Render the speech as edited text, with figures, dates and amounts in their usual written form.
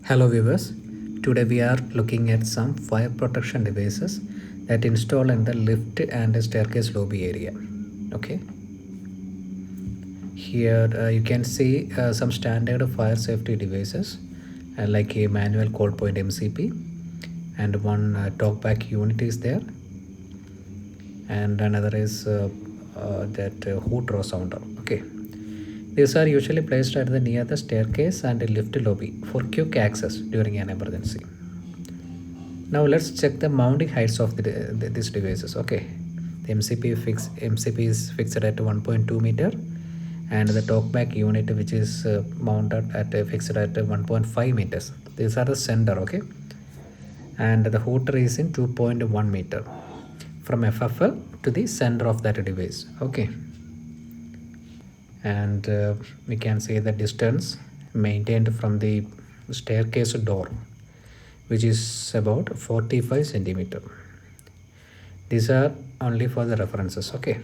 Hello viewers, today we are looking at some fire protection devices that install in the lift and staircase lobby area. Okay, here you can see some standard fire safety devices like a manual cold point MCP and one talkback unit is there, and another is that Hooter sounder. Okay, these are usually placed at the near the staircase and lift lobby for quick access during an emergency. Now let's check the mounting heights of these devices. Okay, the MCP is fixed at 1.2 meter, and the talkback unit which is mounted at fixed at 1.5 meters. These are the center. Okay, and the hooter is in 2.1 meter from FFL to the center of that device. Okay, and we can say the distance maintained from the staircase door, which is about 45 centimeter. These are only for the references. Okay.